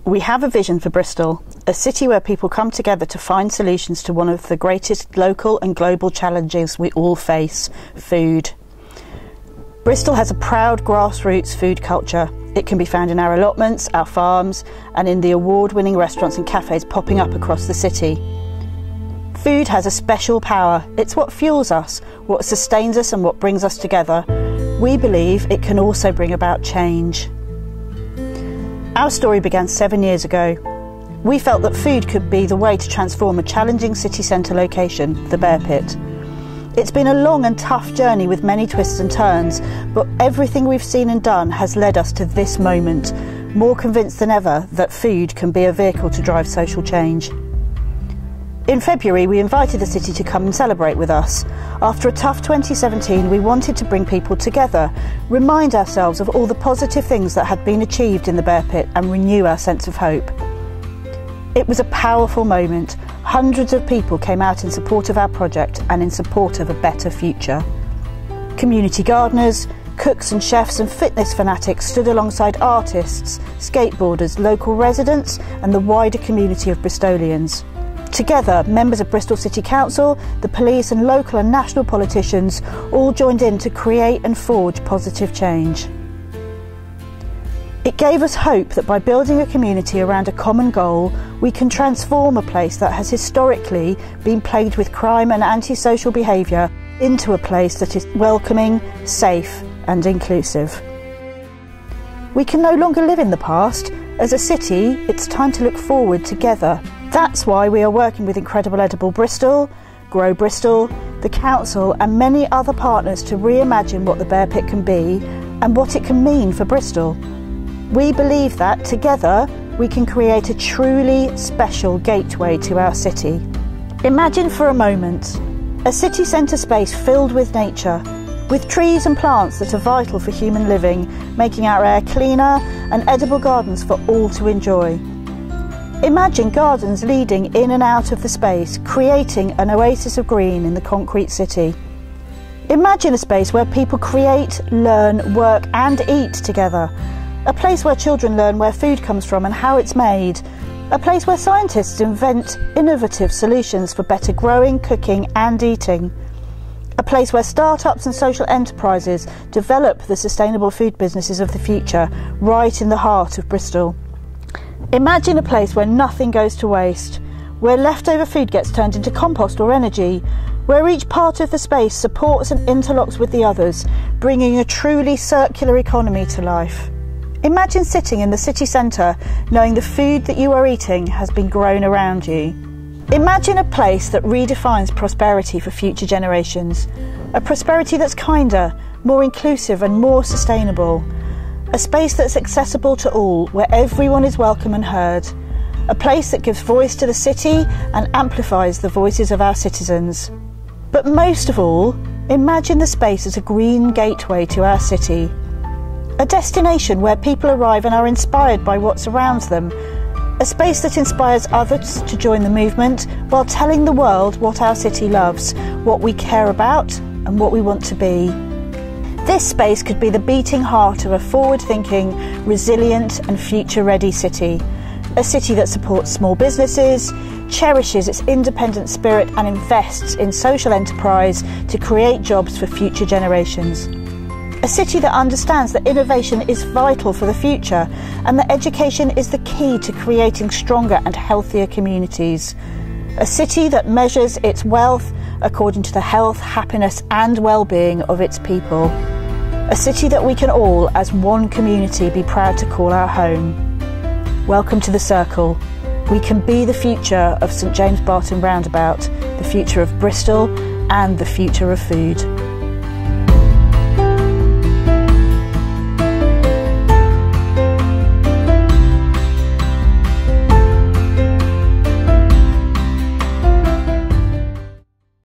We have a vision for Bristol, a city where people come together to find solutions to one of the greatest local and global challenges we all face: food. Bristol has a proud grassroots food culture. It can be found in our allotments, our farms, and in the award-winning restaurants and cafes popping up across the city. Food has a special power. It's what fuels us, what sustains us and what brings us together. We believe it can also bring about change. Our story began 7 years ago. We felt that food could be the way to transform a challenging city centre location, the Bear Pit. It's been a long and tough journey with many twists and turns, but everything we've seen and done has led us to this moment, more convinced than ever that food can be a vehicle to drive social change. In February, we invited the city to come and celebrate with us. After a tough 2017, we wanted to bring people together, remind ourselves of all the positive things that had been achieved in the Bear Pit and renew our sense of hope. It was a powerful moment. Hundreds of people came out in support of our project and in support of a better future. Community gardeners, cooks and chefs and fitness fanatics stood alongside artists, skateboarders, local residents and the wider community of Bristolians. Together, members of Bristol City Council, the police and local and national politicians all joined in to create and forge positive change. It gave us hope that by building a community around a common goal, we can transform a place that has historically been plagued with crime and antisocial behaviour into a place that is welcoming, safe and inclusive. We can no longer live in the past. As a city, it's time to look forward together. That's why we are working with Incredible Edible Bristol, Grow Bristol, the Council and many other partners to reimagine what the Bear Pit can be and what it can mean for Bristol. We believe that together we can create a truly special gateway to our city. Imagine for a moment a city centre space filled with nature, with trees and plants that are vital for human living, making our air cleaner, and edible gardens for all to enjoy. Imagine gardens leading in and out of the space, creating an oasis of green in the concrete city. Imagine a space where people create, learn, work and eat together. A place where children learn where food comes from and how it's made. A place where scientists invent innovative solutions for better growing, cooking and eating. A place where startups and social enterprises develop the sustainable food businesses of the future, right in the heart of Bristol. Imagine a place where nothing goes to waste, where leftover food gets turned into compost or energy, where each part of the space supports and interlocks with the others, bringing a truly circular economy to life. Imagine sitting in the city centre, knowing the food that you are eating has been grown around you. Imagine a place that redefines prosperity for future generations, a prosperity that's kinder, more inclusive and more sustainable. A space that's accessible to all, where everyone is welcome and heard. A place that gives voice to the city and amplifies the voices of our citizens. But most of all, imagine the space as a green gateway to our city. A destination where people arrive and are inspired by what surrounds them. A space that inspires others to join the movement while telling the world what our city loves, what we care about and what we want to be. This space could be the beating heart of a forward-thinking, resilient and future-ready city. A city that supports small businesses, cherishes its independent spirit and invests in social enterprise to create jobs for future generations. A city that understands that innovation is vital for the future and that education is the key to creating stronger and healthier communities. A city that measures its wealth according to the health, happiness and well-being of its people. A city that we can all, as one community, be proud to call our home. Welcome to the Circle. We can be the future of St James Barton Roundabout, the future of Bristol and the future of food.